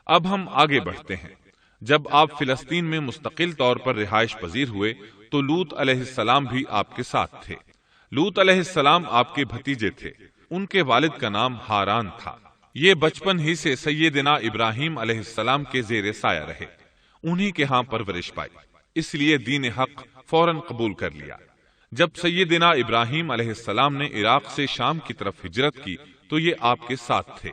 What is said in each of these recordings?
اب ہم آگے بڑھتے ہیں۔ جب آپ فلسطین میں مستقل طور پر رہائش پذیر ہوئے تو لوط علیہ السلام بھی آپ کے ساتھ تھے۔ لوط علیہ السلام آپ کے بھتیجے تھے۔ ان کے والد کا نام ہاران تھا۔ یہ بچپن ہی سے سیدنا ابراہیم علیہ السلام کے زیر سایہ رہے، انہی کے ہاں پرورش پائی، اس لیے دین حق فوراً قبول کر لیا۔ جب سیدنا ابراہیم علیہ السلام نے عراق سے شام کی طرف ہجرت کی تو یہ آپ کے ساتھ تھے۔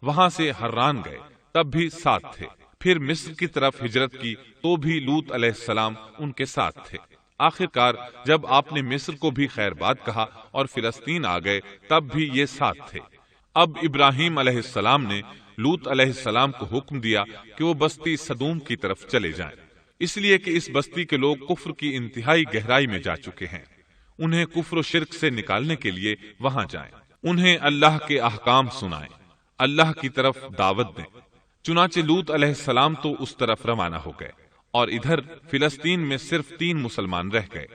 وہاں سے حران گئے، تب بھی ساتھ تھے۔ پھر مصر کی طرف ہجرت کی تو بھی لوط علیہ السلام ان کے ساتھ تھے۔ آخرکار جب آپ نے مصر کو بھی خیر بات کہا اور فلسطین آ گئے تب بھی یہ ساتھ تھے۔ اب ابراہیم علیہ السلام نے لوط علیہ السلام کو حکم دیا کہ وہ بستی سدوم کی طرف چلے جائیں، اس لیے کہ اس بستی کے لوگ کفر کی انتہائی گہرائی میں جا چکے ہیں۔ انہیں کفر و شرک سے نکالنے کے لیے وہاں جائیں، انہیں اللہ کے احکام سنائیں، اللہ کی طرف دعوت دیں۔ چنانچہ لوط علیہ السلام تو اس طرف روانہ ہو گئے، اور ادھر فلسطین میں صرف 3 مسلمان رہ گئے،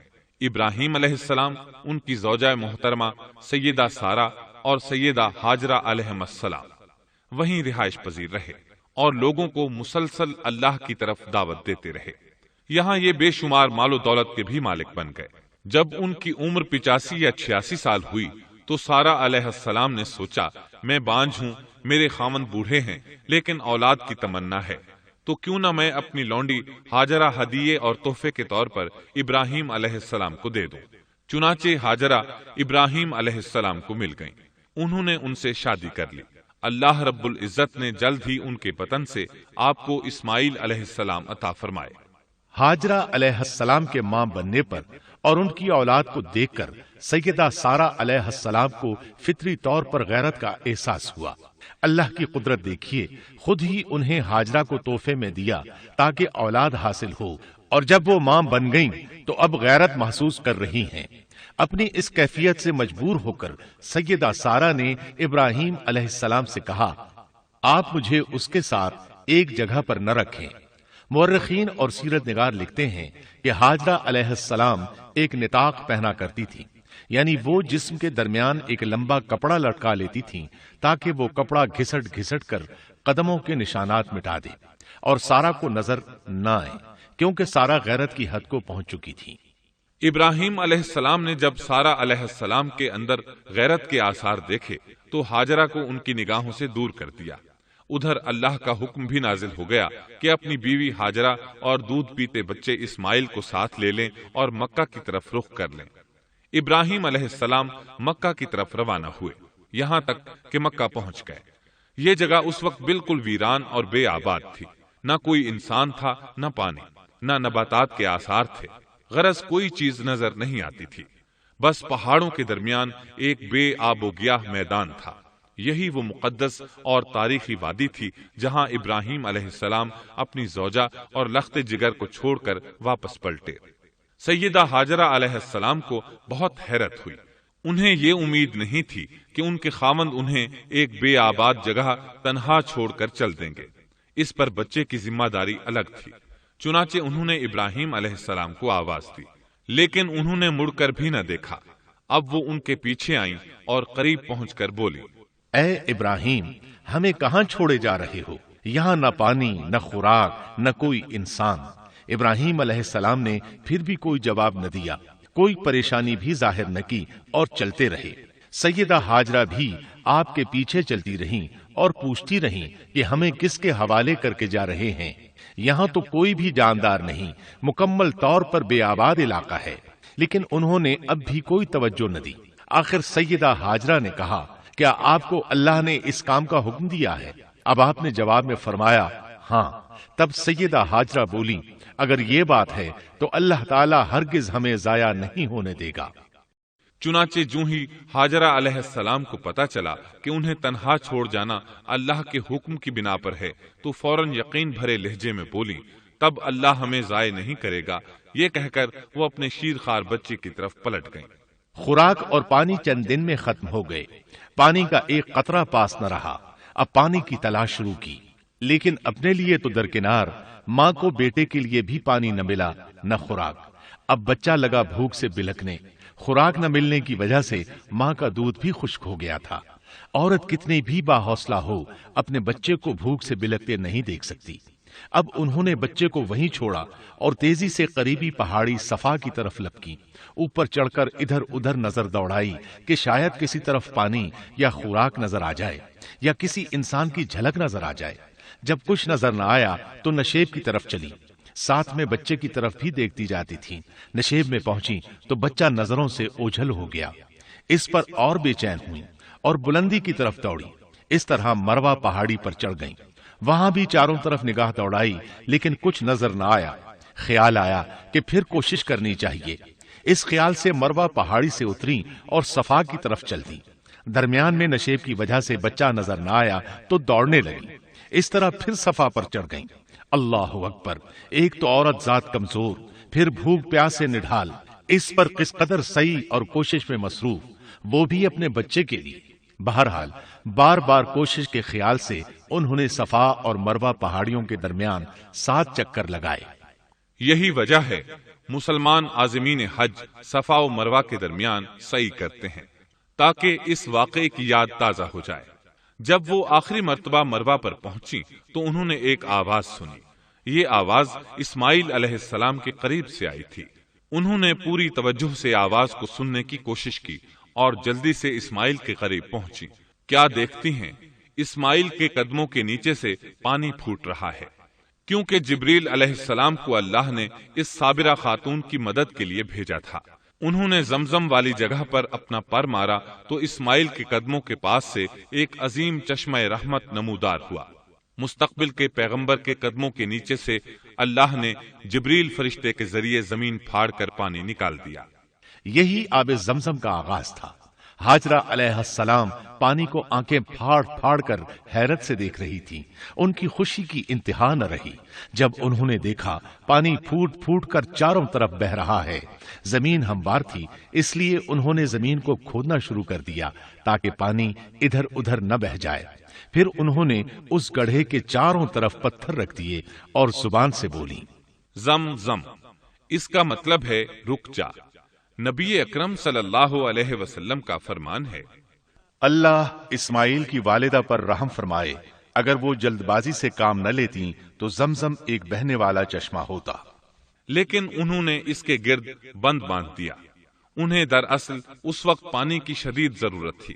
ابراہیم علیہ السلام، ان کی زوجہ محترمہ سیدہ سارہ اور سیدہ ہاجرہ علیہم السلام وہیں رہائش پذیر رہے اور لوگوں کو مسلسل اللہ کی طرف دعوت دیتے رہے۔ یہاں یہ بے شمار مال و دولت کے بھی مالک بن گئے۔ جب ان کی عمر 85 یا 86 سال ہوئی تو سارہ علیہ السلام نے سوچا، میں بانجھ ہوں، میرے خاوند بوڑھے ہیں، لیکن اولاد کی تمنا ہے، تو کیوں نہ میں اپنی لونڈی ہاجرہ ہدیے اور تحفے کے طور پر ابراہیم علیہ السلام کو دے دوں۔ چنانچہ ہاجرہ ابراہیم علیہ السلام کو مل گئیں، انہوں نے ان سے شادی کر لی۔ اللہ رب العزت نے جلد ہی ان کے بطن سے آپ کو اسماعیل علیہ السلام عطا فرمائے۔ ہاجرہ علیہ السلام کے ماں بننے پر اور ان کی اولاد کو دیکھ کر سیدہ سارہ علیہ السلام کو فطری طور پر غیرت کا احساس ہوا۔ اللہ کی قدرت دیکھیے، خود ہی انہیں ہاجرہ کو تحفے میں دیا تاکہ اولاد حاصل ہو، اور جب وہ ماں بن گئیں تو اب غیرت محسوس کر رہی ہیں۔ اپنی اس کیفیت سے مجبور ہو کر سیدہ سارہ نے ابراہیم علیہ السلام سے کہا، آپ مجھے اس کے ساتھ ایک جگہ پر نہ رکھیں۔ مورخین اور سیرت نگار لکھتے ہیں کہ ہاجرہ علیہ السلام ایک نطاق پہنا کرتی تھی، یعنی وہ جسم کے درمیان ایک لمبا کپڑا لٹکا لیتی تھیں تاکہ وہ کپڑا گھسٹ گھسٹ کر قدموں کے نشانات مٹا دے اور سارہ کو نظر نہ آئے، کیونکہ سارہ غیرت کی حد کو پہنچ چکی تھی۔ ابراہیم علیہ السلام نے جب سارہ علیہ السلام کے اندر غیرت کے آثار دیکھے تو ہاجرہ کو ان کی نگاہوں سے دور کر دیا۔ ادھر اللہ کا حکم بھی نازل ہو گیا کہ اپنی بیوی ہاجرہ اور دودھ پیتے بچے اسماعیل کو ساتھ لے لیں اور مکہ کی طرف رخ کر لیں۔ ابراہیم علیہ السلام مکہ کی طرف روانہ ہوئے، یہاں تک کہ مکہ پہنچ گئے۔ یہ جگہ اس وقت بالکل ویران اور بے آباد تھی، نہ کوئی انسان تھا، نہ پانی، نہ نباتات کے آثار تھے، غرض کوئی چیز نظر نہیں آتی تھی، بس پہاڑوں کے درمیان ایک بے آب و گیاہ میدان تھا۔ یہی وہ مقدس اور تاریخی وادی تھی جہاں ابراہیم علیہ السلام اپنی زوجہ اور لخت جگر کو چھوڑ کر واپس پلٹے۔ سیدہ ہاجرہ علیہ السلام کو بہت حیرت ہوئی، انہیں یہ امید نہیں تھی کہ ان کے خاوند انہیں ایک بے آباد جگہ تنہا چھوڑ کر چل دیں گے، اس پر بچے کی ذمہ داری الگ تھی۔ چنانچہ انہوں نے ابراہیم علیہ السلام کو آواز دی، لیکن انہوں نے مڑ کر بھی نہ دیکھا۔ اب وہ ان کے پیچھے آئیں اور قریب پہنچ کر بولی، اے ابراہیم، ہمیں کہاں چھوڑے جا رہے ہو؟ یہاں نہ پانی، نہ خوراک، نہ کوئی انسان۔ ابراہیم علیہ السلام نے پھر بھی کوئی جواب نہ دیا، کوئی پریشانی بھی ظاہر نہ کی اور چلتے رہے۔ سیدہ ہاجرہ بھی آپ کے پیچھے چلتی رہیں اور پوچھتی رہیں کہ ہمیں کس کے حوالے کر کے جا رہے ہیں؟ یہاں تو کوئی بھی جاندار نہیں، مکمل طور پر بے آباد علاقہ ہے۔ لیکن انہوں نے اب بھی کوئی توجہ نہ دی۔ آخر سیدہ ہاجرہ نے کہا، کیا آپ کو اللہ نے اس کام کا حکم دیا ہے؟ اب آپ نے جواب میں فرمایا، ہاں۔ تب سیدہ ہاجرہ بولی، اگر یہ بات ہے تو اللہ تعالیٰ ہرگز ہمیں ضائع نہیں ہونے دے گا۔ چنانچہ جو ہی ہاجرہ علیہ السلام کو پتا چلا کہ انہیں تنہا چھوڑ جانا اللہ کے حکم کی بنا پر ہے تو فوراً یقین بھرے لہجے میں بولی، تب اللہ ہمیں ضائع نہیں کرے گا۔ یہ کہہ کر وہ اپنے شیرخوار بچے کی طرف پلٹ گئیں۔ خوراک اور پانی چند دن میں ختم ہو گئے، پانی کا ایک قطرہ پاس نہ رہا۔ اب پانی کی تلاش شروع کی، لیکن اپنے لیے تو درکنار، ماں کو بیٹے کے لیے بھی پانی نہ ملا نہ خوراک۔ اب بچہ لگا بھوک سے بلکنے، خوراک نہ ملنے کی وجہ سے ماں کا دودھ بھی خشک ہو گیا تھا۔ عورت کتنی بھی باحوصلہ ہو اپنے بچے کو بھوک سے بلکتے نہیں دیکھ سکتی۔ اب انہوں نے بچے کو وہیں چھوڑا اور تیزی سے قریبی پہاڑی صفا کی طرف لپکی، اوپر چڑھ کر ادھر ادھر نظر دوڑائی کہ شاید کسی طرف پانی یا خوراک نظر آ جائے یا کسی انسان کی جھلک نظر آ جائے۔ جب کچھ نظر نہ آیا تو نشیب کی طرف چلی، ساتھ میں بچے کی طرف بھی دیکھتی جاتی تھی۔ نشیب میں پہنچی تو بچہ نظروں سے اوجھل ہو گیا، اس پر اور بے چین ہوئی اور بلندی کی طرف دوڑی۔ اس طرح مروہ پہاڑی پر چڑھ گئیں، وہاں بھی چاروں طرف نگاہ دوڑائی لیکن کچھ نظر نہ آیا۔ خیال آیا کہ پھر کوشش کرنی چاہیے۔ اس خیال سے مروہ پہاڑی سے اتری اور صفا کی طرف چل دی۔ درمیان میں نشیب کی وجہ سے بچہ نظر نہ آیا تو دوڑنے لگی۔ اس طرح پھر صفا پر چڑھ گئیں۔ اللہ اکبر! ایک تو عورت ذات کمزور، پھر بھوک پیاس سے نڈھال، اس پر کس قدر سعی اور کوشش میں مصروف، وہ بھی اپنے بچے کے لیے۔ بہرحال بار بار کوشش کے خیال سے انہوں نے صفا اور مروہ پہاڑیوں کے درمیان 7 چکر لگائے۔ یہی وجہ ہے مسلمان عازمین حج صفا و مروہ کے درمیان سعی کرتے ہیں تاکہ اس واقعے کی یاد تازہ ہو جائے۔ جب وہ آخری مرتبہ مروہ پر پہنچی تو انہوں نے ایک آواز سنی۔ یہ آواز اسماعیل علیہ السلام کے قریب سے آئی تھی۔ انہوں نے پوری توجہ سے آواز کو سننے کی کوشش کی اور جلدی سے اسماعیل کے قریب پہنچی۔ کیا دیکھتی ہیں؟ اسماعیل کے قدموں کے نیچے سے پانی پھوٹ رہا ہے، کیونکہ جبریل علیہ السلام کو اللہ نے اس صابرہ خاتون کی مدد کے لیے بھیجا تھا۔ انہوں نے زمزم والی جگہ پر اپنا پر مارا تو اسماعیل کے قدموں کے پاس سے ایک عظیم چشمہ رحمت نمودار ہوا۔ مستقبل کے پیغمبر کے قدموں کے نیچے سے اللہ نے جبریل فرشتے کے ذریعے زمین پھاڑ کر پانی نکال دیا۔ یہی آب زمزم کا آغاز تھا۔ ہاجرہ علیہ السلام پانی کو آنکھیں پھاڑ پھاڑ کر حیرت سے دیکھ رہی تھی۔ ان کی خوشی کی انتہا نہ رہی جب انہوں نے دیکھا پانی پھوٹ پھوٹ کر چاروں طرف بہ رہا ہے۔ زمین ہموار تھی، اس لیے انہوں نے زمین کو کھودنا شروع کر دیا تاکہ پانی ادھر ادھر نہ بہ جائے۔ پھر انہوں نے اس گڑھے کے چاروں طرف پتھر رکھ دیے اور زبان سے بولی، زم زم، اس کا مطلب ہے رک جا۔ نبی اکرم صلی اللہ علیہ وسلم کا فرمان ہے، اللہ اسماعیل کی والدہ پر رحم فرمائے، اگر وہ جلد بازی سے کام نہ لیتی تو زمزم ایک بہنے والا چشمہ ہوتا۔ لیکن انہوں نے اس کے گرد بند باندھ دیا۔ انہیں دراصل اس وقت پانی کی شدید ضرورت تھی،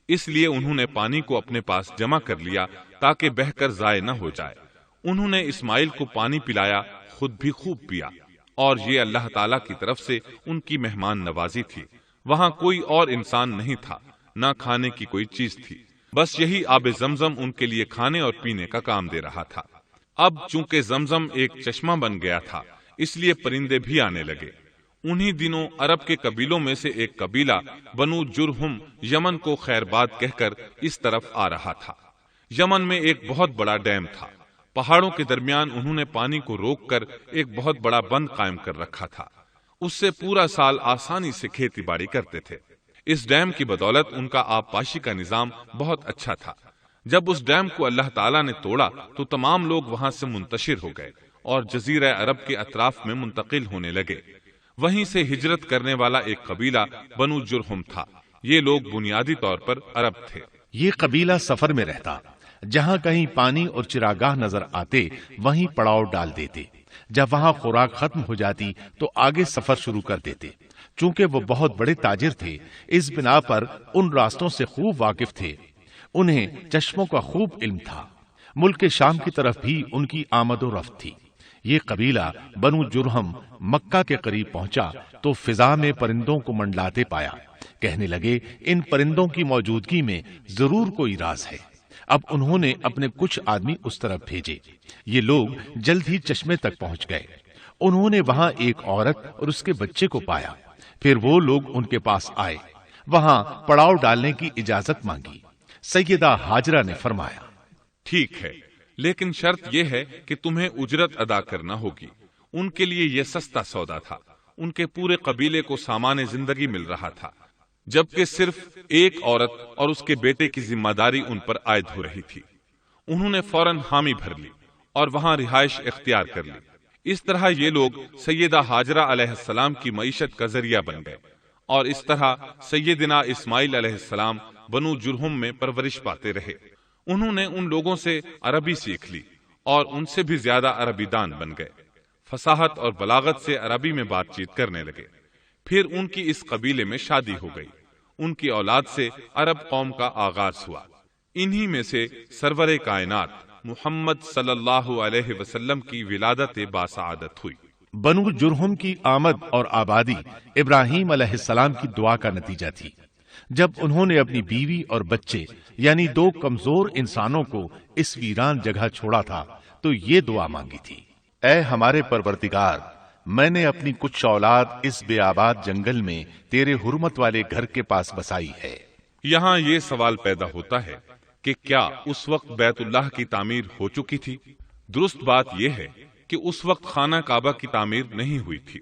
اس لیے انہوں نے پانی کو اپنے پاس جمع کر لیا تاکہ بہہ کر ضائع نہ ہو جائے۔ انہوں نے اسماعیل کو پانی پلایا، خود بھی خوب پیا، اور یہ اللہ تعالی کی طرف سے ان کی مہمان نوازی تھی۔ وہاں کوئی اور انسان نہیں تھا، نہ کھانے کی کوئی چیز تھی، بس یہی آب زمزم ان کے لیے کھانے اور پینے کا کام دے رہا تھا۔ اب چونکہ زمزم ایک چشمہ بن گیا تھا، اس لیے پرندے بھی آنے لگے۔ انہی دنوں عرب کے قبیلوں میں سے ایک قبیلہ بنو جرہم یمن کو خیر باد کہہ کر اس طرف آ رہا تھا۔ یمن میں ایک بہت بڑا ڈیم تھا۔ پہاڑوں کے درمیان انہوں نے پانی کو روک کر ایک بہت بڑا بند قائم کر رکھا تھا۔ اس سے پورا سال آسانی سے کھیتی باڑی کرتے تھے۔ اس ڈیم کی بدولت ان کا آبپاشی کا نظام بہت اچھا تھا۔ جب اس ڈیم کو اللہ تعالیٰ نے توڑا تو تمام لوگ وہاں سے منتشر ہو گئے اور جزیرہ عرب کے اطراف میں منتقل ہونے لگے۔ وہیں سے ہجرت کرنے والا ایک قبیلہ بنو جرہم تھا۔ یہ لوگ بنیادی طور پر عرب تھے۔ یہ قبیلہ سفر میں رہتا، جہاں کہیں پانی اور چراگاہ نظر آتے وہیں پڑاؤ ڈال دیتے۔ جب وہاں خوراک ختم ہو جاتی تو آگے سفر شروع کر دیتے۔ چونکہ وہ بہت بڑے تاجر تھے، اس بنا پر ان راستوں سے خوب واقف تھے۔ انہیں چشموں کا خوب علم تھا۔ ملک شام کی طرف بھی ان کی آمد و رفت تھی۔ یہ قبیلہ بنو جرہم مکہ کے قریب پہنچا تو فضا میں پرندوں کو منڈلاتے پایا۔ کہنے لگے، ان پرندوں کی موجودگی میں ضرور کوئی راز ہے۔ اب انہوں نے اپنے کچھ آدمی اس طرف بھیجے۔ یہ لوگ جلد ہی چشمے تک پہنچ گئے۔ انہوں نے وہاں ایک عورت اور اس کے بچے کو پایا۔ پھر وہ لوگ ان کے پاس آئے، وہاں پڑاؤ ڈالنے کی اجازت مانگی۔ سیدہ ہاجرہ نے فرمایا، ٹھیک ہے، لیکن شرط یہ ہے کہ تمہیں اجرت ادا کرنا ہوگی۔ ان کے لیے یہ سستا سودا تھا۔ ان کے پورے قبیلے کو سامان زندگی مل رہا تھا، جبکہ صرف ایک عورت اور اس کے بیٹے کی ذمہ داری ان پر عائد ہو رہی تھی۔ انہوں نے فوراً حامی بھر لی اور وہاں رہائش اختیار کر لی۔ اس طرح یہ لوگ سیدہ ہاجرہ علیہ السلام کی معیشت کا ذریعہ بن گئے اور اس طرح سیدنا اسماعیل علیہ السلام بنو جرہم میں پرورش پاتے رہے۔ انہوں نے ان لوگوں سے عربی سیکھ لی اور ان سے بھی زیادہ عربی دان بن گئے، فصاحت اور بلاغت سے عربی میں بات چیت کرنے لگے۔ پھر ان کی اس قبیلے میں شادی ہو گئی، ان کی اولاد سے عرب قوم کا آغاز ہوا۔ انہی میں سے سرور کائنات محمد صلی اللہ علیہ وسلم کی ولادت باسعادت ہوئی۔ بنو جرہم کی آمد اور آبادی ابراہیم علیہ السلام کی دعا کا نتیجہ تھی۔ جب انہوں نے اپنی بیوی اور بچے یعنی دو کمزور انسانوں کو اس ویران جگہ چھوڑا تھا تو یہ دعا مانگی تھی، اے ہمارے پروردگار، میں نے اپنی کچھ اولاد اس بے آباد جنگل میں تیرے حرمت والے گھر کے پاس بسائی ہے۔ یہاں یہ سوال پیدا ہوتا ہے کہ کیا اس وقت بیت اللہ کی تعمیر ہو چکی تھی؟ درست بات یہ ہے کہ اس وقت خانہ کعبہ کی تعمیر نہیں ہوئی تھی۔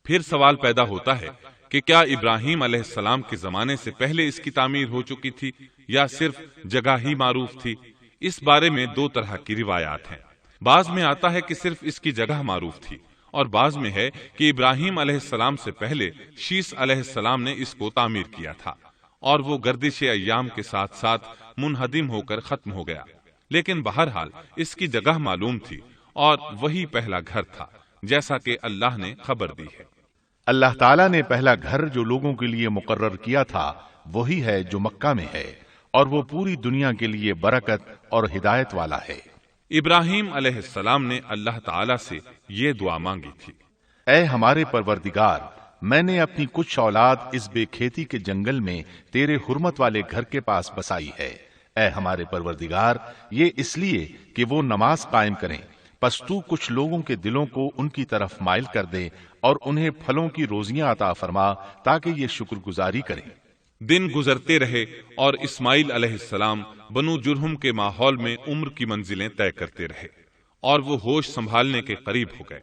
پھر سوال پیدا ہوتا ہے کہ کیا ابراہیم علیہ السلام کے زمانے سے پہلے اس کی تعمیر ہو چکی تھی یا صرف جگہ ہی معروف تھی؟ اس بارے میں دو طرح کی روایات ہیں۔ بعض میں آتا ہے کہ صرف اس کی جگہ معروف تھی، اور بعض میں ہے کہ ابراہیم علیہ السلام سے پہلے شیس علیہ السلام نے اس کو تعمیر کیا تھا اور وہ گردش ایام کے ساتھ ساتھ منہدم ہو کر ختم ہو گیا۔ لیکن بہرحال اس کی جگہ معلوم تھی اور وہی پہلا گھر تھا، جیسا کہ اللہ نے خبر دی ہے۔ اللہ تعالیٰ نے پہلا گھر جو لوگوں کے لیے مقرر کیا تھا وہی ہے جو مکہ میں ہے، اور وہ پوری دنیا کے لیے برکت اور ہدایت والا ہے۔ ابراہیم علیہ السلام نے اللہ تعالیٰ سے یہ دعا مانگی تھی، اے ہمارے پروردگار، میں نے اپنی کچھ اولاد اس بے کھیتی کے جنگل میں تیرے حرمت والے گھر کے پاس بسائی ہے۔ اے ہمارے پروردگار، یہ اس لیے کہ وہ نماز قائم کریں، پس تو کچھ لوگوں کے دلوں کو ان کی طرف مائل کر دے اور انہیں پھلوں کی روزیاں عطا فرما تاکہ یہ شکر گزاری کریں۔ دن گزرتے رہے اور اسماعیل علیہ السلام بنو جرہم کے ماحول میں عمر کی منزلیں طے کرتے رہے اور وہ ہوش سنبھالنے کے قریب ہو گئے۔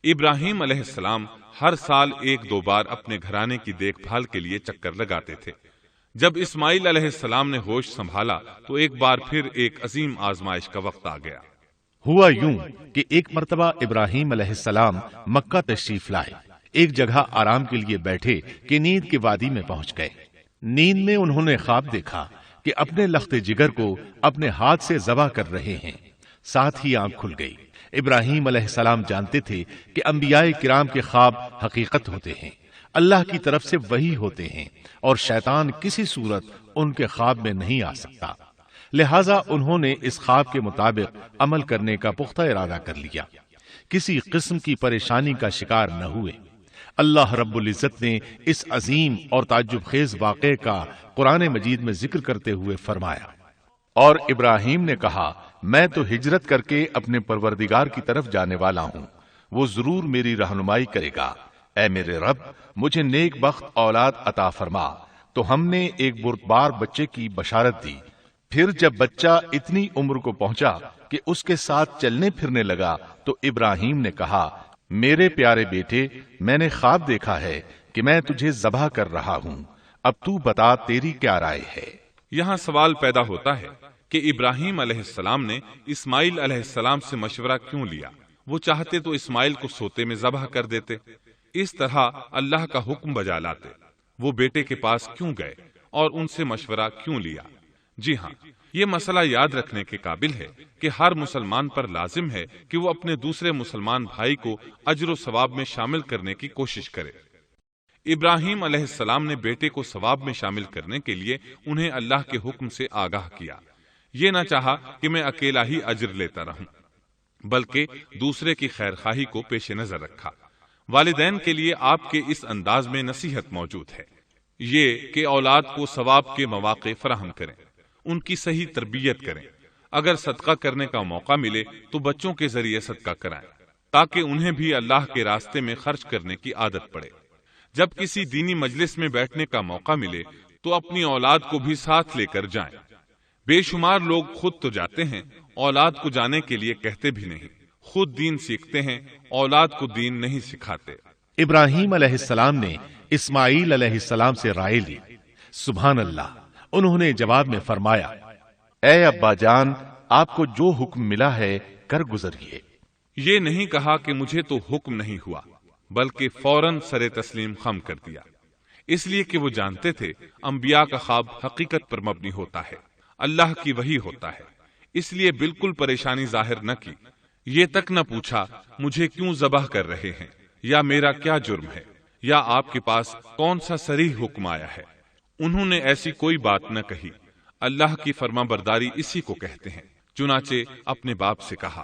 ابراہیم علیہ السلام ہر سال ایک دو بار اپنے گھرانے کی دیکھ بھال کے لیے چکر لگاتے تھے۔ جب اسماعیل علیہ السلام نے ہوش سنبھالا تو ایک بار پھر ایک عظیم آزمائش کا وقت آ گیا۔ ہوا یوں کہ ایک مرتبہ ابراہیم علیہ السلام مکہ تشریف لائے، ایک جگہ آرام کے لیے بیٹھے کہ نیند کی وادی میں پہنچ گئے۔ نیند میں انہوں نے خواب دیکھا کہ اپنے لخت جگر کو اپنے ہاتھ سے ذبح کر رہے ہیں، ساتھ ہی آنکھ کھل گئی۔ ابراہیم علیہ السلام جانتے تھے کہ انبیاء کرام کے خواب حقیقت ہوتے ہیں، اللہ کی طرف سے وحی ہوتے ہیں، اور شیطان کسی صورت ان کے خواب میں نہیں آ سکتا۔ لہٰذا انہوں نے اس خواب کے مطابق عمل کرنے کا پختہ ارادہ کر لیا، کسی قسم کی پریشانی کا شکار نہ ہوئے۔ اللہ رب العزت نے اس عظیم اور تعجب خیز واقعے کا قرآن مجید میں ذکر کرتے ہوئے فرمایا، اور ابراہیم نے کہا، میں تو ہجرت کر کے اپنے پروردگار کی طرف جانے والا ہوں، وہ ضرور میری رہنمائی کرے گا۔ اے میرے رب، مجھے نیک بخت اولاد عطا فرما۔ تو ہم نے ایک بردبار بچے کی بشارت دی۔ پھر جب بچہ اتنی عمر کو پہنچا کہ اس کے ساتھ چلنے پھرنے لگا تو ابراہیم نے کہا، میرے پیارے بیٹے، میں نے خواب دیکھا ہے کہ میں تجھے ذبح کر رہا ہوں، اب تو بتا تیری کیا رائے ہے؟ یہاں سوال پیدا ہوتا ہے کہ ابراہیم علیہ السلام نے اسماعیل علیہ السلام سے مشورہ کیوں لیا؟ وہ چاہتے تو اسماعیل کو سوتے میں ذبح کر دیتے، اس طرح اللہ کا حکم بجا لاتے۔ وہ بیٹے کے پاس کیوں گئے اور ان سے مشورہ کیوں لیا؟ جی ہاں، یہ مسئلہ یاد رکھنے کے قابل ہے کہ ہر مسلمان پر لازم ہے کہ وہ اپنے دوسرے مسلمان بھائی کو اجر و ثواب میں شامل کرنے کی کوشش کرے۔ ابراہیم علیہ السلام نے بیٹے کو ثواب میں شامل کرنے کے لیے انہیں اللہ کے حکم سے آگاہ کیا۔ یہ نہ چاہا کہ میں اکیلا ہی اجر لیتا رہوں، بلکہ دوسرے کی خیر خواہی کو پیش نظر رکھا۔ والدین کے لیے آپ کے اس انداز میں نصیحت موجود ہے، یہ کہ اولاد کو ثواب کے مواقع فراہم کریں، ان کی صحیح تربیت کریں۔ اگر صدقہ کرنے کا موقع ملے تو بچوں کے ذریعے صدقہ کرائیں تاکہ انہیں بھی اللہ کے راستے میں خرچ کرنے کی عادت پڑے۔ جب کسی دینی مجلس میں بیٹھنے کا موقع ملے تو اپنی اولاد کو بھی ساتھ لے کر جائیں۔ بے شمار لوگ خود تو جاتے ہیں، اولاد کو جانے کے لیے کہتے بھی نہیں، خود دین سیکھتے ہیں، اولاد کو دین نہیں سکھاتے۔ ابراہیم علیہ السلام نے اسماعیل علیہ السلام سے رائے لی۔ سبحان اللہ، انہوں نے جواب میں فرمایا، اے ابا جان، آپ کو جو حکم ملا ہے کر گزریے۔ یہ نہیں کہا کہ مجھے تو حکم نہیں ہوا، بلکہ فوراً سر تسلیم خم کر دیا۔ اس لیے کہ وہ جانتے تھے انبیاء کا خواب حقیقت پر مبنی ہوتا ہے، اللہ کی وحی ہوتا ہے، اس لیے بالکل پریشانی ظاہر نہ کی، یہ تک نہ پوچھا مجھے کیوں ذبح کر رہے ہیں، یا میرا کیا جرم ہے، یا آپ کے پاس کون سا صریح حکم آیا ہے۔ انہوں نے ایسی کوئی بات نہ کہی۔ اللہ کی فرما برداری اسی کو کہتے ہیں۔ چنانچہ اپنے باپ سے کہا،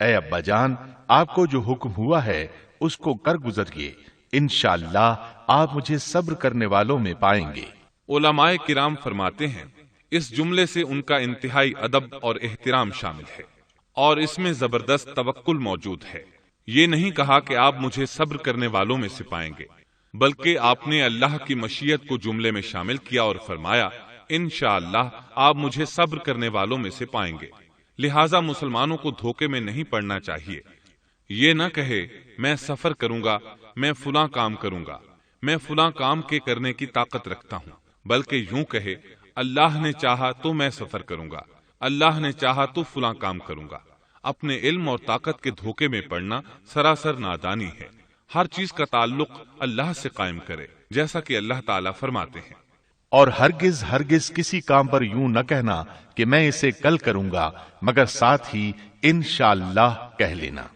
اے ابا جان، آپ کو جو حکم ہوا ہے اس کو کر گزریے، انشاءاللہ آپ مجھے صبر کرنے والوں میں پائیں گے۔ علماء کرام فرماتے ہیں اس جملے سے ان کا انتہائی ادب اور احترام شامل ہے، اور اس میں زبردست توکل موجود ہے۔ یہ نہیں کہا کہ آپ مجھے صبر کرنے والوں میں سے پائیں گے، بلکہ آپ نے اللہ کی مشیت کو جملے میں شامل کیا اور فرمایا انشاءاللہ آپ مجھے صبر کرنے والوں میں سے پائیں گے۔ لہٰذا مسلمانوں کو دھوکے میں نہیں پڑنا چاہیے۔ یہ نہ کہے میں سفر کروں گا، میں فلاں کام کروں گا، میں فلاں کام کے کرنے کی طاقت رکھتا ہوں، بلکہ یوں کہے اللہ نے چاہا تو میں سفر کروں گا، اللہ نے چاہا تو فلاں کام کروں گا۔ اپنے علم اور طاقت کے دھوکے میں پڑنا سراسر نادانی ہے۔ ہر چیز کا تعلق اللہ سے قائم کرے، جیسا کہ اللہ تعالیٰ فرماتے ہیں، اور ہرگز ہرگز کسی کام پر یوں نہ کہنا کہ میں اسے کل کروں گا، مگر ساتھ ہی انشاءاللہ کہہ لینا۔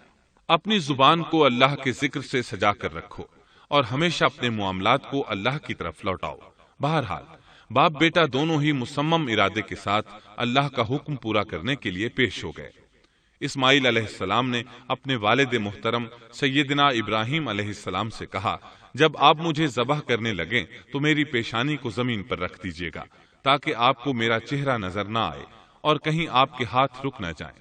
اپنی زبان کو اللہ کے ذکر سے سجا کر رکھو اور ہمیشہ اپنے معاملات کو اللہ کی طرف لوٹاؤ۔ بہرحال باپ بیٹا دونوں ہی مصمم ارادے کے ساتھ اللہ کا حکم پورا کرنے کے لیے پیش ہو گئے۔ اسماعیل علیہ السلام نے اپنے والد محترم سیدنا ابراہیم علیہ السلام سے کہا، جب آپ مجھے ذبح کرنے لگیں تو میری پیشانی کو زمین پر رکھ دیجیے گا، تاکہ آپ کو میرا چہرہ نظر نہ آئے اور کہیں آپ کے ہاتھ رک نہ جائیں،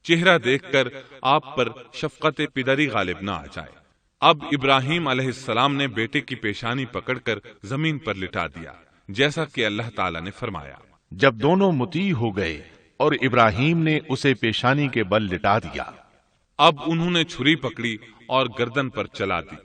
چہرہ دیکھ کر آپ پر شفقت پدری غالب نہ آ جائے۔ اب ابراہیم علیہ السلام نے بیٹے کی پیشانی پکڑ کر زمین پر لٹا دیا، جیسا کہ اللہ تعالیٰ نے فرمایا۔ جب دونوں مطیع ہو گئے اور ابراہیم نے اسے پیشانی کے بل لٹا دیا، اب انہوں نے چھری پکڑی اور گردن پر چلا دی،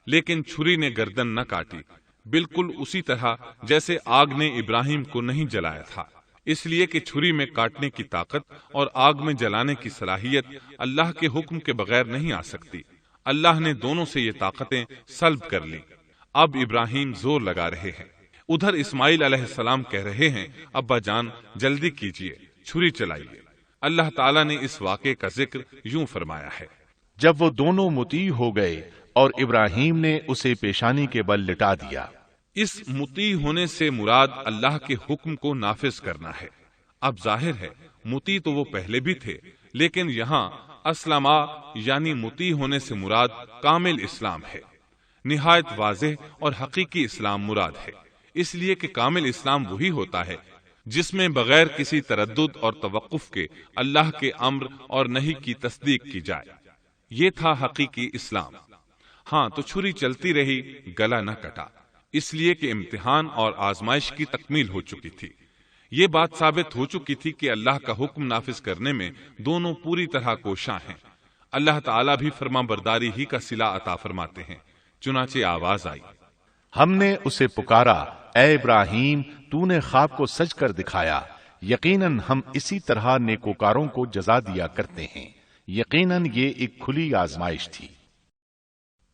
لیکن چھری نے گردن نہ کاٹی، بالکل اسی طرح جیسے آگ نے ابراہیم کو نہیں جلایا تھا، اس لیے کہ چھری میں کاٹنے کی طاقت اور آگ میں جلانے کی صلاحیت اللہ کے حکم کے بغیر نہیں آ سکتی۔ اللہ نے دونوں سے یہ طاقتیں سلب کر لی۔ اب ابراہیم زور لگا رہے ہیں، ادھر اسماعیل علیہ السلام کہہ رہے ہیں ابا جان جلدی کیجیے، چھری چلائیے۔ اللہ تعالیٰ نے اس واقعے کا ذکر یوں فرمایا ہے، جب وہ دونوں مطیع ہو گئے اور ابراہیم نے اسے پیشانی کے بل لٹا دیا۔ اس مطیع ہونے سے مراد اللہ کے حکم کو نافذ کرنا ہے۔ اب ظاہر ہے مطیع تو وہ پہلے بھی تھے، لیکن یہاں اسلما یعنی مطیع ہونے سے مراد کامل اسلام ہے۔ نہایت واضح اور حقیقی اسلام مراد ہے، اس لیے کہ کامل اسلام وہی ہوتا ہے جس میں بغیر کسی تردد اور توقف کے اللہ کے امر اور نہی کی تصدیق کی جائے۔ یہ تھا حقیقی اسلام۔ ہاں تو چھری چلتی رہی، گلا نہ کٹا، اس لیے کہ امتحان اور آزمائش کی تکمیل ہو چکی تھی۔ یہ بات ثابت ہو چکی تھی کہ اللہ کا حکم نافذ کرنے میں دونوں پوری طرح کوشاں ہیں۔ اللہ تعالیٰ بھی فرما برداری ہی کا صلہ عطا فرماتے ہیں۔ چنانچہ آواز آئی، ہم نے اسے پکارا، اے ابراہیم تو نے خواب کو سچ کر دکھایا، یقیناً ہم اسی طرح نیکوکاروں کو جزا دیا کرتے ہیں۔ یقیناً یہ ایک کھلی آزمائش تھی۔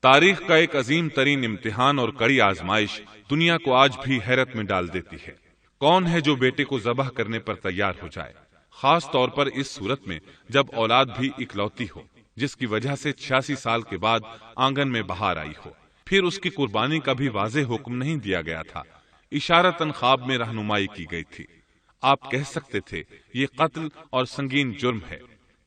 تاریخ کا ایک عظیم ترین امتحان اور کڑی آزمائش دنیا کو آج بھی حیرت میں ڈال دیتی ہے۔ کون ہے جو بیٹے کو ذبح کرنے پر تیار ہو جائے، خاص طور پر اس صورت میں جب اولاد بھی اکلوتی ہو، جس کی وجہ سے 86 سال کے بعد آنگن میں بہار آئی ہو۔ پھر اس کی قربانی کا بھی واضح حکم نہیں دیا گیا تھا، اشارتاً خواب میں رہنمائی کی گئی تھی۔ آپ کہہ سکتے تھے یہ قتل اور سنگین جرم ہے،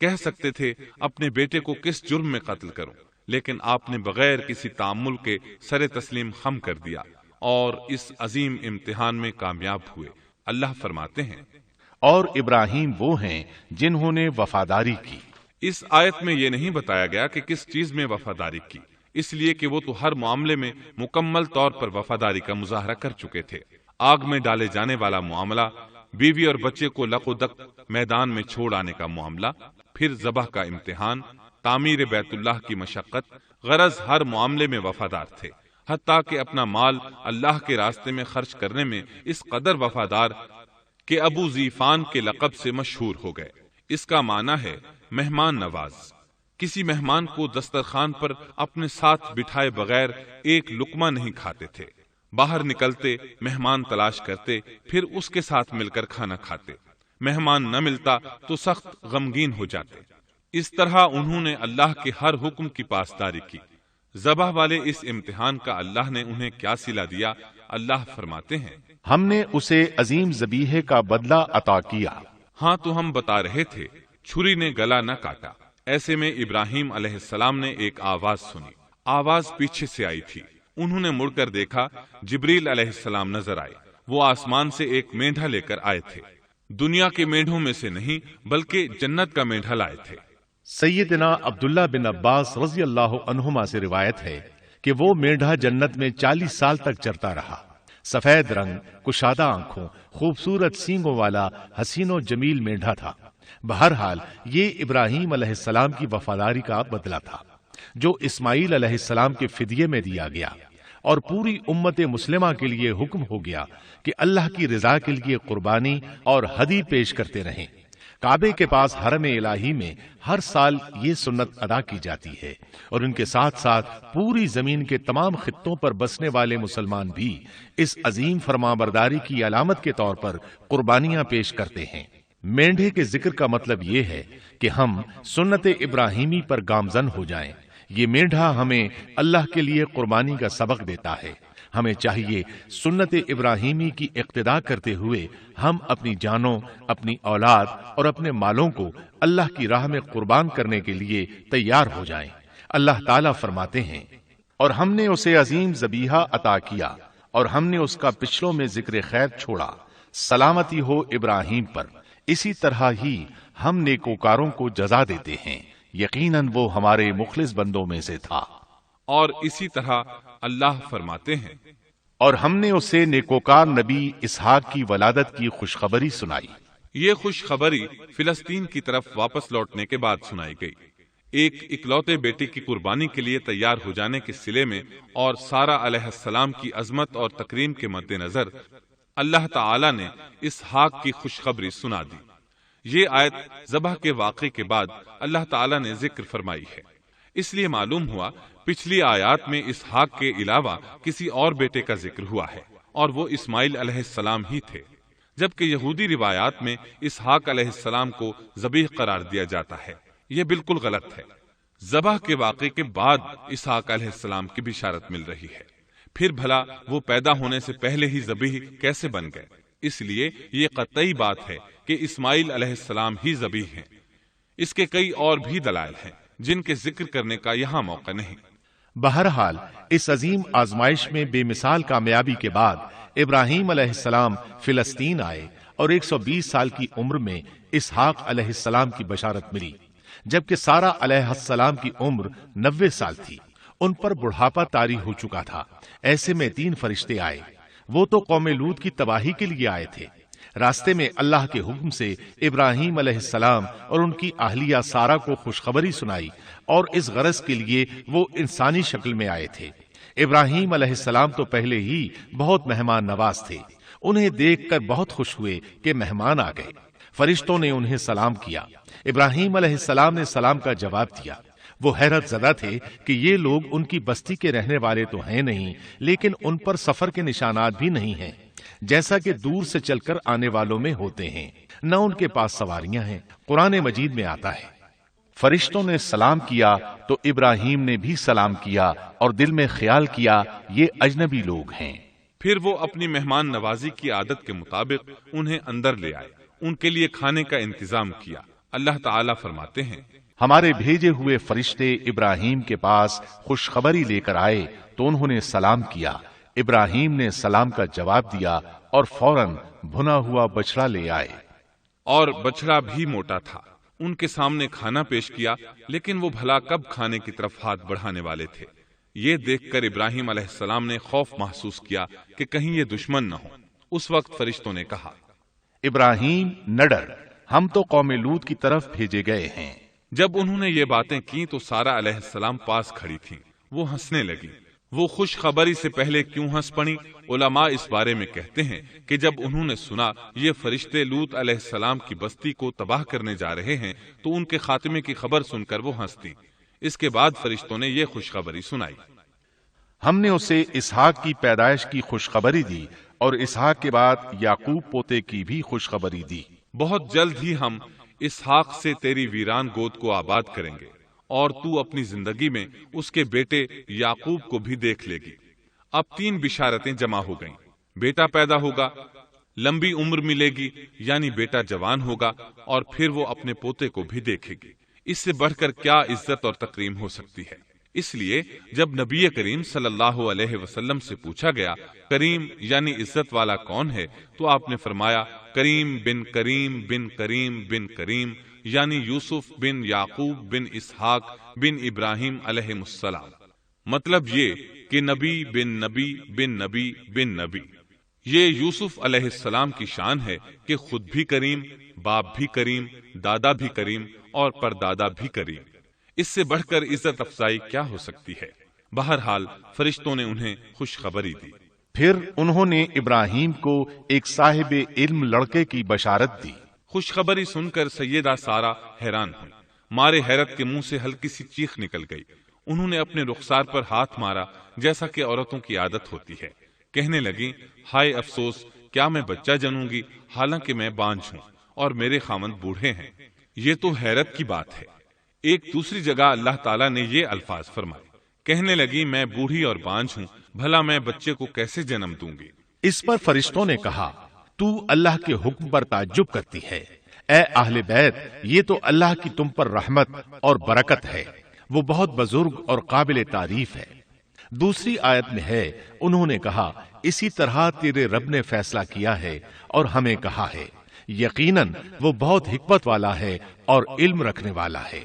کہہ سکتے تھے اپنے بیٹے کو کس جرم میں قتل کروں، لیکن آپ نے بغیر کسی تعامل کے سر تسلیم خم کر دیا اور اس عظیم امتحان میں کامیاب ہوئے۔ اللہ فرماتے ہیں، اور ابراہیم وہ ہیں جنہوں نے وفاداری کی۔ اس آیت میں یہ نہیں بتایا گیا کہ کس چیز میں وفاداری کی، اس لیے کہ وہ تو ہر معاملے میں مکمل طور پر وفاداری کا مظاہرہ کر چکے تھے۔ آگ میں ڈالے جانے والا معاملہ، بیوی اور بچے کو لق و دق میدان میں چھوڑ آنے کا معاملہ، پھر ذبح کا امتحان، تعمیر بیت اللہ کی مشقت، غرض ہر معاملے میں وفادار تھے، حتیٰ کہ اپنا مال اللہ کے راستے میں خرچ کرنے میں اس قدر وفادار کہ ابو زیفان کے لقب سے مشہور ہو گئے۔ اس کا معنی ہے مہمان نواز۔ کسی مہمان کو دسترخوان پر اپنے ساتھ بٹھائے بغیر ایک لقمہ نہیں کھاتے تھے، باہر نکلتے، مہمان تلاش کرتے، پھر اس کے ساتھ مل کر کھانا کھاتے۔ مہمان نہ ملتا تو سخت غمگین ہو جاتے۔ اس طرح انہوں نے اللہ کے ہر حکم کی پاسداری کی۔ ذبح والے اس امتحان کا اللہ نے انہیں کیا صلہ دیا؟ اللہ فرماتے ہیں، ہم نے اسے عظیم ذبیحے کا بدلہ عطا کیا۔ ہاں تو ہم بتا رہے تھے، چھری نے گلا نہ کاٹا۔ ایسے میں ابراہیم علیہ السلام نے ایک آواز سنی۔ آواز پیچھے سے آئی تھی۔ انہوں نے مڑ کر دیکھا، جبریل علیہ السلام نظر آئے۔ وہ آسمان سے ایک مینڈھا لے کر آئے تھے۔ دنیا کے مینڈھوں میں سے نہیں، بلکہ جنت کا مینڈھا لائے تھے۔ سیدنا عبداللہ بن عباس رضی اللہ عنہما سے روایت ہے کہ وہ مینڈھا جنت میں 40 سال تک چرتا رہا۔ سفید رنگ، کشادہ آنکھوں، خوبصورت سینگوں والا حسین و جمیل مینڈھا تھا۔ بہرحال یہ ابراہیم علیہ السلام کی وفاداری کا بدلہ تھا، جو اسماعیل علیہ السلام کے فدیے میں دیا گیا، اور پوری امت مسلمہ کے لیے حکم ہو گیا کہ اللہ کی رضا کے لیے قربانی اور ہدی پیش کرتے رہیں۔ کعبے کے پاس حرم الہی میں ہر سال یہ سنت ادا کی جاتی ہے، اور ان کے ساتھ ساتھ پوری زمین کے تمام خطوں پر بسنے والے مسلمان بھی اس عظیم فرمانبرداری کی علامت کے طور پر قربانیاں پیش کرتے ہیں۔ مینڈھے کے ذکر کا مطلب یہ ہے کہ ہم سنت ابراہیمی پر گامزن ہو جائیں۔ یہ مینڈھا ہمیں اللہ کے لیے قربانی کا سبق دیتا ہے۔ ہمیں چاہیے سنت ابراہیمی کی اقتداء کرتے ہوئے ہم اپنی جانوں، اپنی اولاد اور اپنے مالوں کو اللہ کی راہ میں قربان کرنے کے لیے تیار ہو جائیں۔ اللہ تعالیٰ فرماتے ہیں، اور ہم نے اسے عظیم ذبیحہ عطا کیا، اور ہم نے اس کا پچھلوں میں ذکر خیر چھوڑا۔ سلامتی ہو ابراہیم پر، اسی طرح ہی ہم نیکوکاروں کو جزا دیتے ہیں، یقیناً وہ ہمارے مخلص بندوں میں سے تھا۔ اور اسی طرح اللہ فرماتے ہیں، اور ہم نے اسے نیکوکار نبی اسحاق کی ولادت کی خوشخبری سنائی۔ یہ خوشخبری فلسطین کی طرف واپس لوٹنے کے بعد سنائی گئی۔ ایک اکلوتے بیٹے کی قربانی کے لیے تیار ہو جانے کے صلے میں اور سارہ علیہ السلام کی عظمت اور تکریم کے مد نظر اللہ تعالی نے اسحاق کی خوشخبری سنا دی۔ یہ آیت ذبح کے واقعے کے بعد اللہ تعالی نے ذکر فرمائی ہے۔ اس لیے معلوم ہوا پچھلی آیات میں اسحاق کے علاوہ کسی اور بیٹے کا ذکر ہوا ہے، اور وہ اسماعیل علیہ السلام ہی تھے، جبکہ یہودی روایات میں اسحاق علیہ السلام کو ذبیح قرار دیا جاتا ہے۔ یہ بالکل غلط ہے۔ ذبح کے واقعے کے بعد اسحاق علیہ السلام کی بشارت مل رہی ہے، پھر بھلا وہ پیدا ہونے سے پہلے ہی ذبیح کیسے بن گئے؟ اس لیے یہ قطعی بات ہے کہ اسماعیل علیہ السلام ہی ذبیح ہیں۔ اس کے کئی اور بھی دلائل ہیں جن کے ذکر کرنے کا یہاں موقع نہیں۔ بہرحال اس عظیم آزمائش میں بے مثال کامیابی کے بعد ابراہیم علیہ السلام فلسطین آئے، اور 120 سال کی عمر میں اسحاق علیہ السلام کی بشارت ملی، جبکہ سارہ علیہ السلام کی عمر 90 سال تھی۔ ان پر بڑھاپا طاری ہو چکا تھا۔ ایسے میں 3 فرشتے آئے۔ وہ تو قوم لوط کی تباہی کے لیے آئے تھے۔ راستے میں اللہ کے حکم سے ابراہیم علیہ السلام اور ان کی اہلیہ سارہ کو خوشخبری سنائی، اور اس غرض کے لیے وہ انسانی شکل میں آئے تھے۔ ابراہیم علیہ السلام تو پہلے ہی بہت مہمان نواز تھے۔ انہیں دیکھ کر بہت خوش ہوئے کہ مہمان آ گئے۔ فرشتوں نے انہیں سلام کیا۔ ابراہیم علیہ السلام نے سلام کا جواب دیا۔ وہ حیرت زدہ تھے کہ یہ لوگ ان کی بستی کے رہنے والے تو ہیں نہیں، لیکن ان پر سفر کے نشانات بھی نہیں ہیں، جیسا کہ دور سے چل کر آنے والوں میں ہوتے ہیں۔ نہ ان کے پاس سواریاں ہیں۔ قرآن مجید میں آتا ہے، فرشتوں نے سلام کیا تو ابراہیم نے بھی سلام کیا، اور دل میں خیال کیا یہ اجنبی لوگ ہیں۔ پھر وہ اپنی مہمان نوازی کی عادت کے مطابق انہیں اندر لے آئے، ان کے لیے کھانے کا انتظام کیا۔ اللہ تعالیٰ فرماتے ہیں، ہمارے بھیجے ہوئے فرشتے ابراہیم کے پاس خوشخبری لے کر آئے تو انہوں نے سلام کیا۔ ابراہیم نے سلام کا جواب دیا اور فوراً بھنا ہوا بچڑا لے آئے، اور بچڑا بھی موٹا تھا۔ ان کے سامنے کھانا پیش کیا، لیکن وہ بھلا کب کھانے کی طرف ہاتھ بڑھانے والے تھے؟ یہ دیکھ کر ابراہیم علیہ السلام نے خوف محسوس کیا کہ کہیں یہ دشمن نہ ہو۔ اس وقت فرشتوں نے کہا، ابراہیم نہ ڈر، ہم تو قوم لوط کی طرف بھیجے گئے ہیں۔ جب انہوں نے یہ باتیں کی تو سارہ علیہ السلام پاس کھڑی تھیں۔ وہ ہنسنے لگی۔ وہ خوشخبری سے پہلے کیوں ہنس پڑی؟ علماء اس بارے میں کہتے ہیں کہ جب انہوں نے سنا یہ فرشتے لوط علیہ السلام کی بستی کو تباہ کرنے جا رہے ہیں تو ان کے خاتمے کی خبر سن کر وہ ہنستی۔ اس کے بعد فرشتوں نے یہ خوشخبری سنائی۔ ہم نے اسے اسحاق کی پیدائش کی خوشخبری دی اور اسحاق کے بعد یعقوب پوتے کی بھی خوشخبری دی۔ بہت جلد ہی ہم اسحاق سے تیری ویران گود کو آباد کریں گے اور تو اپنی زندگی میں اس کے بیٹے یعقوب کو بھی دیکھ لے گی۔ اب 3 بشارتیں جمع ہو گئیں۔ بیٹا پیدا ہوگا، لمبی عمر ملے گی یعنی بیٹا جوان ہوگا، اور پھر وہ اپنے پوتے کو بھی دیکھے گی۔ اس سے بڑھ کر کیا عزت اور تکریم ہو سکتی ہے؟ اس لیے جب نبی کریم صلی اللہ علیہ وسلم سے پوچھا گیا کریم یعنی عزت والا کون ہے، تو آپ نے فرمایا کریم بن کریم بن کریم بن کریم، یعنی یوسف بن یعقوب بن اسحاق بن ابراہیم علیہ السلام۔ مطلب یہ کہ نبی بن نبی بن نبی بن نبی۔ یہ یوسف علیہ السلام کی شان ہے کہ خود بھی کریم، باپ بھی کریم، دادا بھی کریم اور پردادا بھی کریم۔ اس سے بڑھ کر عزت افزائی کیا ہو سکتی ہے؟ بہرحال فرشتوں نے انہیں خوشخبری دی۔ پھر انہوں نے ابراہیم کو ایک صاحب علم لڑکے کی بشارت دی۔ خوشخبری سن کر سیدہ سارہ حیران ہوئی، مارے حیرت کے منہ سے ہلکی سی چیخ نکل گئی۔ انہوں نے اپنے رخسار پر ہاتھ مارا جیسا کہ عورتوں کی عادت ہوتی ہے۔ کہنے لگی ہائے افسوس، کیا میں بچہ جنوں گی حالانکہ میں بانجھ ہوں اور میرے خاوند بوڑھے ہیں؟ یہ تو حیرت کی بات ہے۔ ایک دوسری جگہ اللہ تعالیٰ نے یہ الفاظ فرمائے، کہنے لگی میں بوڑھی اور بانجھ ہوں، بھلا میں بچے کو کیسے جنم دوں گی؟ اس پر فرشتوں نے کہا تو اللہ کے حکم پر تعجب کرتی ہے، اے اہل بیت، یہ تو اللہ کی تم پر رحمت اور برکت ہے، وہ بہت بزرگ اور قابل تعریف ہے۔ دوسری آیت میں ہے انہوں نے کہا اسی طرح تیرے رب نے فیصلہ کیا ہے اور ہمیں کہا ہے، یقیناً وہ بہت حکمت والا ہے اور علم رکھنے والا ہے۔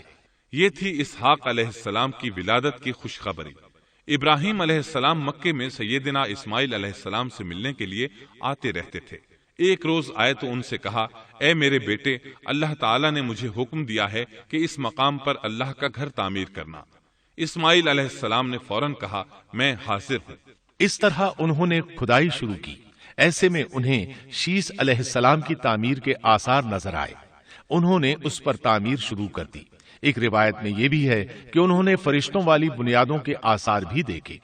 یہ تھی اسحاق علیہ السلام کی ولادت کی خوشخبری۔ ابراہیم علیہ السلام مکے میں سیدنا اسماعیل علیہ السلام سے ملنے کے لیے آتے رہتے تھے۔ ایک روز آئے تو ان سے کہا اے میرے بیٹے، اللہ تعالیٰ نے مجھے حکم دیا ہے کہ اس مقام پر اللہ کا گھر تعمیر کرنا۔ اسماعیل علیہ السلام نے فوراً کہا میں حاضر ہوں۔ اس طرح انہوں نے کھدائی شروع کی۔ ایسے میں انہیں شیش علیہ السلام کی تعمیر کے آثار نظر آئے۔ انہوں نے اس پر تعمیر شروع کر دی۔ ایک روایت میں یہ بھی ہے کہ انہوں نے فرشتوں والی بنیادوں کے آثار بھی دیکھے۔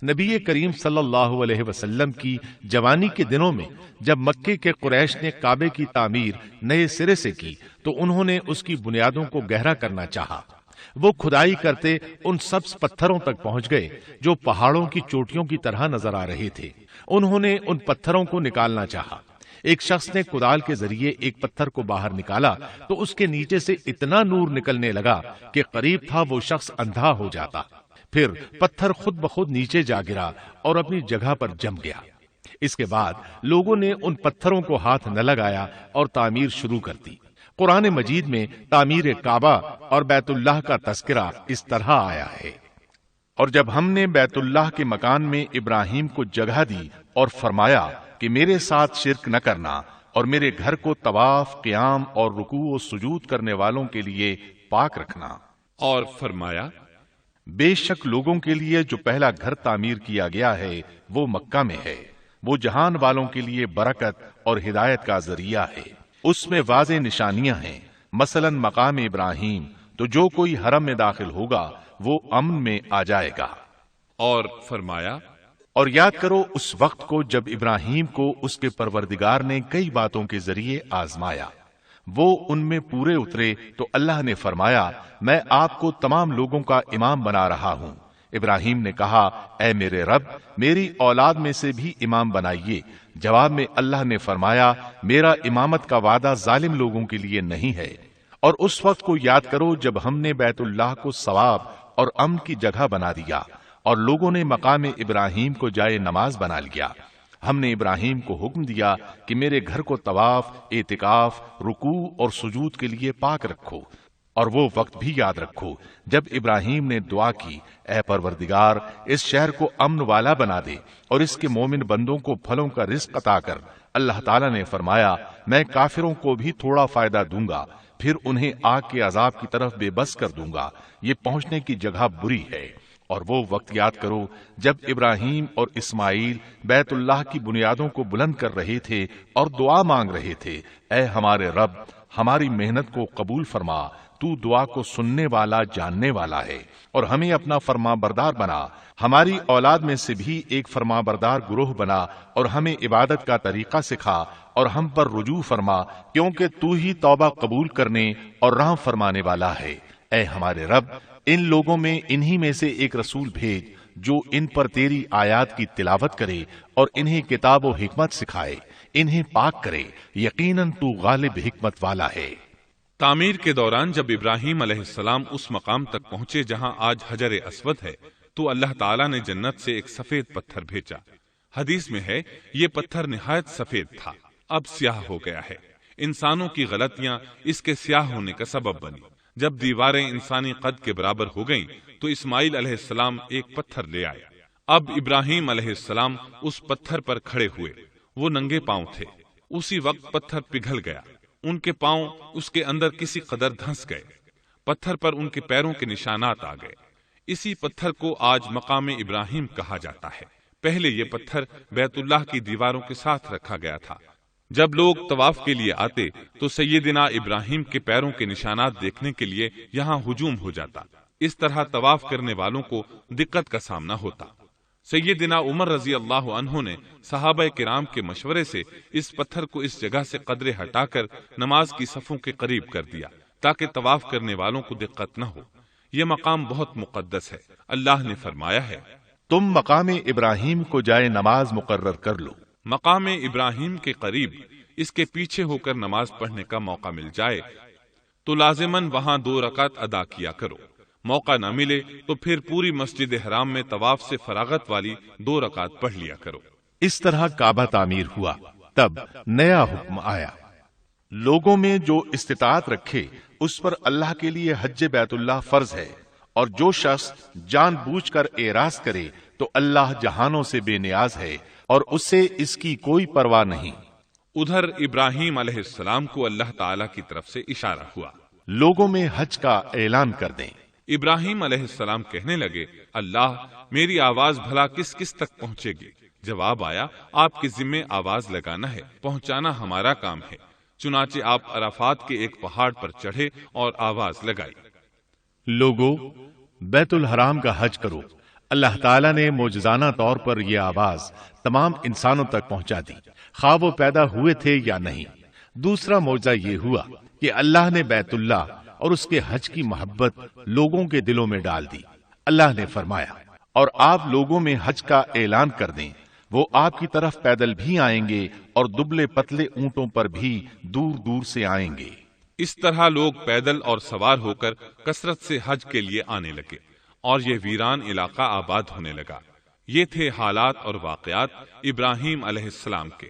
نبی کریم صلی اللہ علیہ وسلم کی جوانی کے دنوں میں جب مکے کے قریش نے کعبے کی تعمیر نئے سرے سے کی تو انہوں نے اس کی بنیادوں کو گہرا کرنا چاہا۔ وہ کھدائی کرتے ان سبز پتھروں تک پہنچ گئے جو پہاڑوں کی چوٹیوں کی طرح نظر آ رہے تھے۔ انہوں نے ان پتھروں کو نکالنا چاہا۔ ایک شخص نے کدال کے ذریعے ایک پتھر کو باہر نکالا تو اس کے نیچے سے اتنا نور نکلنے لگا کہ قریب تھا وہ شخص اندھا ہو جاتا۔ پھر پتھر خود بخود نیچے جا گرا اور اپنی جگہ پر جم گیا۔ اس کے بعد لوگوں نے ان پتھروں کو ہاتھ نہ لگایا اور تعمیر شروع کر دی۔ قرآن مجید میں تعمیر کعبہ اور بیت اللہ کا تذکرہ اس طرح آیا ہے، اور جب ہم نے بیت اللہ کے مکان میں ابراہیم کو جگہ دی اور فرمایا کہ میرے ساتھ شرک نہ کرنا اور میرے گھر کو طواف، قیام اور رکوع و سجود کرنے والوں کے لیے پاک رکھنا، اور فرمایا بے شک لوگوں کے لیے جو پہلا گھر تعمیر کیا گیا ہے وہ مکہ میں ہے، وہ جہان والوں کے لیے برکت اور ہدایت کا ذریعہ ہے، اس میں واضح نشانیاں ہیں، مثلا مقام ابراہیم، تو جو کوئی حرم میں داخل ہوگا وہ امن میں آ جائے گا۔ اور فرمایا اور یاد کرو اس وقت کو جب ابراہیم کو اس کے پروردگار نے کئی باتوں کے ذریعے آزمایا، وہ ان میں پورے اترے تو اللہ نے فرمایا میں آپ کو تمام لوگوں کا امام بنا رہا ہوں۔ ابراہیم نے کہا اے میرے رب، میری اولاد میں سے بھی امام بنائیے۔ جواب میں اللہ نے فرمایا میرا امامت کا وعدہ ظالم لوگوں کے لیے نہیں ہے۔ اور اس وقت کو یاد کرو جب ہم نے بیت اللہ کو ثواب اور امن کی جگہ بنا دیا اور لوگوں نے مقام ابراہیم کو جائے نماز بنا لیا۔ ہم نے ابراہیم کو حکم دیا کہ میرے گھر کو طواف، اعتکاف، رکوع اور سجود کے لیے پاک رکھو، اور وہ وقت بھی یاد رکھو جب ابراہیم نے دعا کی اے پروردگار اس شہر کو امن والا بنا دے اور اس کے مومن بندوں کو پھلوں کا رزق عطا کر۔ اللہ تعالیٰ نے فرمایا میں کافروں کو بھی تھوڑا فائدہ دوں گا، پھر انہیں آگ کے عذاب کی طرف بے بس کر دوں گا، یہ پہنچنے کی جگہ بری ہے۔ اور وہ وقت یاد کرو جب ابراہیم اور اسماعیل بیت اللہ کی بنیادوں کو بلند کر رہے تھے اور دعا مانگ رہے تھے اے ہمارے رب، ہماری محنت کو قبول فرما، تو دعا کو سننے والا جاننے والا ہے، اور ہمیں اپنا فرما بردار بنا، ہماری اولاد میں سے بھی ایک فرما بردار گروہ بنا، اور ہمیں عبادت کا طریقہ سکھا، اور ہم پر رجوع فرما، کیونکہ تو ہی توبہ قبول کرنے اور رحم فرمانے والا ہے۔ اے ہمارے رب، ان لوگوں میں انہی میں سے ایک رسول بھیج جو ان پر تیری آیات کی تلاوت کرے اور انہیں کتاب و حکمت سکھائے، انہیں پاک کرے، یقیناً تو غالب حکمت والا ہے۔ تعمیر کے دوران جب ابراہیم علیہ السلام اس مقام تک پہنچے جہاں آج حجر اسود ہے تو اللہ تعالیٰ نے جنت سے ایک سفید پتھر بھیجا۔ حدیث میں ہے یہ پتھر نہایت سفید تھا، اب سیاہ ہو گیا ہے۔ انسانوں کی غلطیاں اس کے سیاہ ہونے کا سبب بنی۔ جب دیواریں انسانی قد کے برابر ہو گئیں تو اسماعیل علیہ السلام ایک پتھر لے آئے۔ اب ابراہیم علیہ السلام اس پتھر پر کھڑے ہوئے، وہ ننگے پاؤں تھے۔ اسی وقت پتھر پگھل گیا، ان کے پاؤں اس کے اندر کسی قدر دھنس گئے، پتھر پر ان کے پیروں کے نشانات آ گئے۔ اسی پتھر کو آج مقام ابراہیم کہا جاتا ہے۔ پہلے یہ پتھر بیت اللہ کی دیواروں کے ساتھ رکھا گیا تھا۔ جب لوگ طواف کے لیے آتے تو سیدنا ابراہیم کے پیروں کے نشانات دیکھنے کے لیے یہاں ہجوم ہو جاتا۔ اس طرح طواف کرنے والوں کو دقت کا سامنا ہوتا۔ سیدنا عمر رضی اللہ عنہ نے صحابہ کرام کے مشورے سے اس پتھر کو اس جگہ سے قدرے ہٹا کر نماز کی صفوں کے قریب کر دیا تاکہ طواف کرنے والوں کو دقت نہ ہو۔ یہ مقام بہت مقدس ہے۔ اللہ نے فرمایا ہے، تم مقام ابراہیم کو جائے نماز مقرر کر لو۔ مقام ابراہیم کے قریب اس کے پیچھے ہو کر نماز پڑھنے کا موقع مل جائے تو لازماً وہاں 2 رکعت ادا کیا کرو۔ موقع نہ ملے تو پھر پوری مسجد حرام میں طواف سے فراغت والی 2 رکعت پڑھ لیا کرو۔ اس طرح کعبہ تعمیر ہوا۔ تب نیا حکم آیا، لوگوں میں جو استطاعت رکھے اس پر اللہ کے لیے حج بیت اللہ فرض ہے، اور جو شخص جان بوجھ کر اعراض کرے تو اللہ جہانوں سے بے نیاز ہے اور اس سے اس کی کوئی پرواہ نہیں۔ ادھر ابراہیم علیہ السلام کو اللہ تعالی کی طرف سے اشارہ ہوا، لوگوں میں حج کا اعلان کر دیں۔ ابراہیم علیہ السلام کہنے لگے، اللہ میری آواز بھلا کس کس تک پہنچے گی؟ جواب آیا، آپ کے ذمے آواز لگانا ہے، پہنچانا ہمارا کام ہے۔ چنانچہ آپ عرفات کے ایک پہاڑ پر چڑھے اور آواز لگائی، لوگو بیت الحرام کا حج کرو۔ اللہ تعالیٰ نے معجزانہ طور پر یہ آواز تمام انسانوں تک پہنچا دی، خواہ وہ پیدا ہوئے تھے یا نہیں۔ دوسرا معجزہ یہ ہوا کہ اللہ نے بیت اللہ اور اس کے حج کی محبت لوگوں کے دلوں میں ڈال دی۔ اللہ نے فرمایا، اور آپ لوگوں میں حج کا اعلان کر دیں، وہ آپ کی طرف پیدل بھی آئیں گے اور دبلے پتلے اونٹوں پر بھی دور دور سے آئیں گے۔ اس طرح لوگ پیدل اور سوار ہو کر کثرت سے حج کے لیے آنے لگے اور یہ ویران علاقہ آباد ہونے لگا۔ یہ تھے حالات اور واقعات ابراہیم علیہ السلام کے۔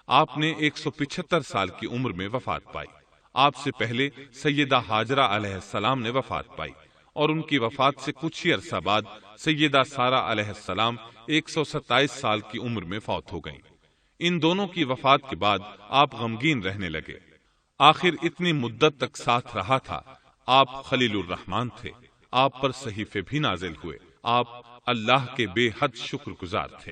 آپ نے 175 سال کی عمر میں وفات پائی۔ آپ سے پہلے سیدہ ہاجرہ علیہ السلام نے وفات پائی، اور ان کی وفات سے کچھ ہی عرصہ بعد سیدہ سارہ علیہ السلام 127 سال کی عمر میں فوت ہو گئیں۔ ان دونوں کی وفات کے بعد آپ غمگین رہنے لگے۔ آخر اتنی مدت تک ساتھ رہا تھا۔ آپ خلیل الرحمن تھے، آپ پر صحیفے بھی نازل ہوئے، آپ اللہ کے بے حد شکر گزار تھے۔